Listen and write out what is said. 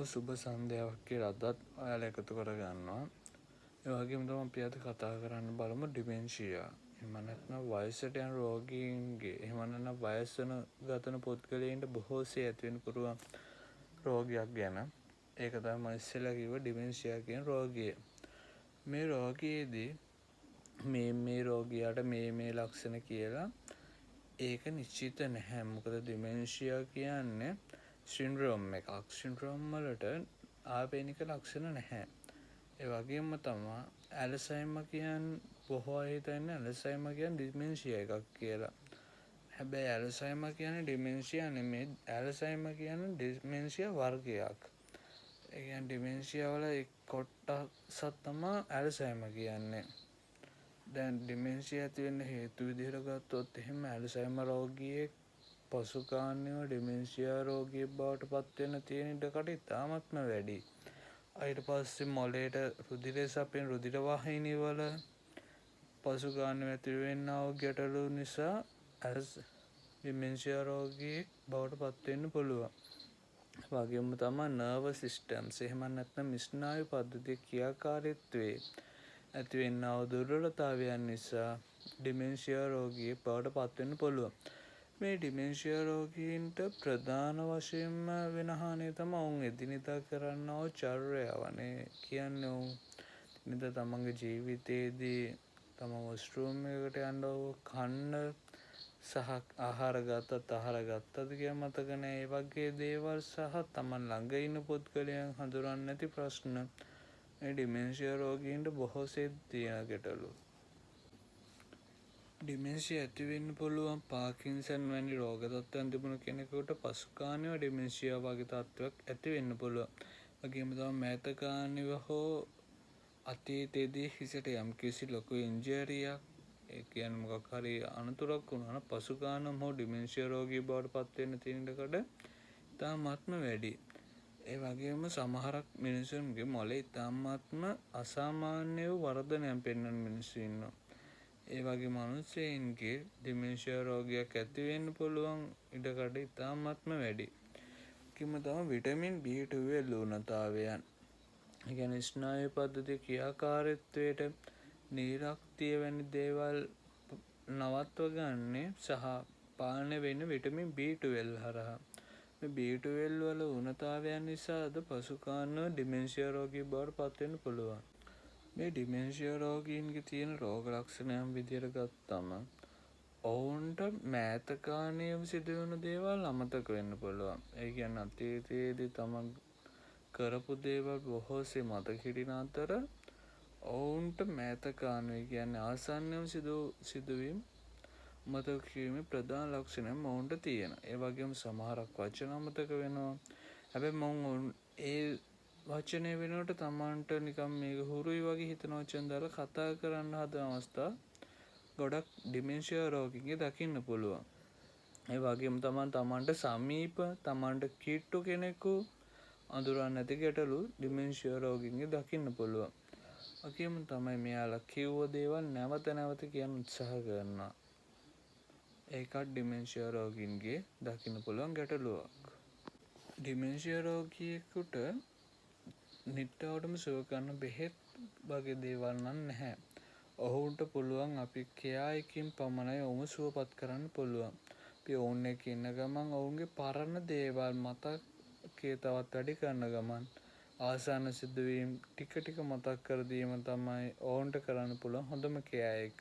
සුබ සන්ධ්‍යාවක් කියලා අදත් ඔයාලා එකතු කරගන්නවා. ඒ වගේම තමයි අපි අද කතා කරන්න බලමු ඩිමෙන්ෂියා. එහෙම නැත්නම් වයසට යන රෝගීන්ගේ එහෙම නැත්නම් වයස් වෙන ගතන පුද්ගලයන්ට බොහෝසේ ඇති වෙන පුළුවන් රෝගයක් ගැන. ඒක තමයි මම ඉස්සෙල්ලා කිව්ව ඩිමෙන්ෂියා කියන රෝගය. මේ රෝගයේදී මේ රෝගියාට මේ ලක්ෂණ කියලා ඒක නිශ්චිත නැහැ. මොකද ඩිමෙන්ෂියා කියන්නේ සින්ඩ්‍රෝම් එකක්. සින්ඩ්‍රෝම් වලට ආවේනික ලක්ෂණ නැහැ. ඒ වගේම තමයි ඇල්සයිමර් කියන්නේ බොහෝ අය හිතන්නේ ඇල්සයිමර් කියන්නේ ඩිමෙන්ෂියා එකක් කියලා. හැබැයි ඇල්සයිමර් කියන්නේ ඩිමෙන්ෂියා නෙමෙයි. ඇල්සයිමර් කියන්නේ ඩිමෙන්ෂියා වර්ගයක්. ඒ කියන්නේ ඩිමෙන්ෂියා වල එක් කොටසක් තමයි ඇල්සයිමර් කියන්නේ. දැන් ඩිමෙන්ෂියා ඇති වෙන්න හේතු විදිහට ගත්තොත් එහෙම ඇල්සයිමර් රෝගියෙක් පසුකාලීනව ඩිමෙන්ෂියා රෝගියෙක් බවට පත් වෙන්න තියෙන ඉඩකඩ ඉතාමත්ම වැඩි. ඊට පස්සේ මොළයට රුධිරය සපයන රුධිර වාහිනී වල පසුකාලීනව ඇති වෙන්නා වූ ගැටලු නිසා ඩිමෙන්ෂියා රෝගියෙක් බවට පත් වෙන්න පුළුවන්. වගේම තමයි නර්වස් සිස්ටම්ස් එහෙම නැත්නම් ස්නායු පද්ධතියේ ක්‍රියාකාරීත්වයේ ඇතිවෙන්නා වූ දුර්වලතාවයන් නිසා ඩිමෙන්ෂියා රෝගියෙක් බවට පත් වෙන්න පුළුවන්. මේ ඩිමෙන්ෂියා රෝගීන්ට ප්‍රධාන වශයෙන්ම වෙන හානිය තමයි ඔවුන් එදිනෙදා කරන්නා වූ චර්යාවනේ. කියන්නේ ඔවුන් එදිනෙදා තමන්ගේ ජීවිතයේදී තමන් වොෂ්රූම් එකකට යන්න කන්න සහ ආහාර ගත්තද කියලා මතක නැහැ. ඒ වගේ දේවල් සහ තමන් ළඟ ඉන්න පුද්ගලයන් හඳුනන්නේ නැති ප්‍රශ්න මේ ඩිමෙන්ෂියා රෝගීන්ට බොහෝසේ තියෙන ගැටලු. ඩිමෙන්ෂියා ඇති වෙන්න පුළුවන් පාකින්සන් වැනි රෝග තත්ත්වයන් තිබුණු කෙනෙකුට පසුකාලීනව ඩිමෙන්ෂියා වගේ තත්ත්වයක් ඇති වෙන්න පුළුවන්. වගේම තමයි මෑතකාලීනව හෝ අතීතයේදී හිසට යම්කිසි ලොකු ඉන්ජරියක් ඒ කියන්නේ මොකක් හරි අනතුරක් වුණා නම් පසුකාලීනව හෝ ඩිමෙන්ෂියා රෝගී බවට පත් වෙන්න තියෙන ඉඩකඩ ඉතාමත්ම වැඩි. ඒ වගේම සමහරක් මිනිසුන්ගේ මොළේ ඉතාමත්ම අසාමාන්‍ය වූ වර්ධනයක් පෙන්වන මිනිස්සු ඉන්නවා. ඒ වගේ මිනිස්සෙයින්ගේ ඩිමෙන්ෂියා රෝගයක් ඇති වෙන්න පුළුවන් ඉඩකඩ ඉතාමත්ම වැඩි. කිම තමයි විටමින් B12 ඌනතාවයන්. ඒ කියන්නේ ස්නායු පද්ධතියේ ක්‍රියාකාරීත්වයට නිරක්තිය වැනි දේවල් නවත්ව ගන්නේ සහ පාලනය වෙන්නේ විටමින් B12 හරහා. මේ B12 වල ඌනතාවයන් නිසාද පසුකාලීනව ඩිමෙන්ෂියා රෝගී බවට පත් වෙන්න පුළුවන්. මේ ඩිමෙන්ෂියා රෝගීන්ගේ තියෙන රෝග ලක්ෂණයන් විදිහට ගත්තම ඔවුන්ට මෑත කාලීනව සිදුවන දේවල් අමතක වෙන්න පුළුවන්. ඒ කියන්නේ අතීතයේදී තමන් කරපු දේවල් බොහෝසේ මතක හිටින අතර ඔවුන්ට මෑත කාලීනව කියන්නේ ආසන්නව සිදුවීම් මතක කිරීමේ ප්‍රධාන ලක්ෂණයක් ඔවුන්ට තියෙනවා. ඒ වගේම සමහරක් වචන අමතක වෙනවා. හැබැයි මම ඒ වචනය වෙනුවට තමන්ට නිකම් මේක හුරුයි වගේ හිතන වචන දාලා කතා කරන්න හදන අවස්ථා ගොඩක් ඩිමෙන්ෂියා රෝගීන්ගේ දකින්න පුළුවන්. ඒ වගේම තමන්ට සමීප තමන්ට කිට්ටු කෙනෙකු අඳුරන්නේ නැති ගැටලු ඩිමෙන්ෂියා රෝගීන්ගේ දකින්න පුළුවන්. වගේම තමයි මෙයාලා කිව්ව දේවල් නැවත නැවත කියන්න උත්සාහ කරනවා. ඒකත් ඩිමෙන්ෂියා රෝගීන්ගේ දකින්න පුළුවන් ගැටලුවක්. ඩිමෙන්ෂියා රෝගියෙකුට නිට්ටවටම සුව කරන බෙහෙත් වගේ දේවල් නම් නැහැ. ඔහුන්ට පුළුවන් අපි කෙයායකින් පමණයි ඔවුන් සුවපත් කරන්න පුළුවන්. අපි ඔවුන් එක්ක ඉන්න ගමන් ඔවුන්ගේ පරණ දේවල් මතකයේ තවත් වැඩි කරන ගමන් ආසන්න සිදුවීම් ටික ටික මතක් කර දීම තමයි ඔවුන්ට කරන්න පුළුවන් හොඳම කෙයා එක.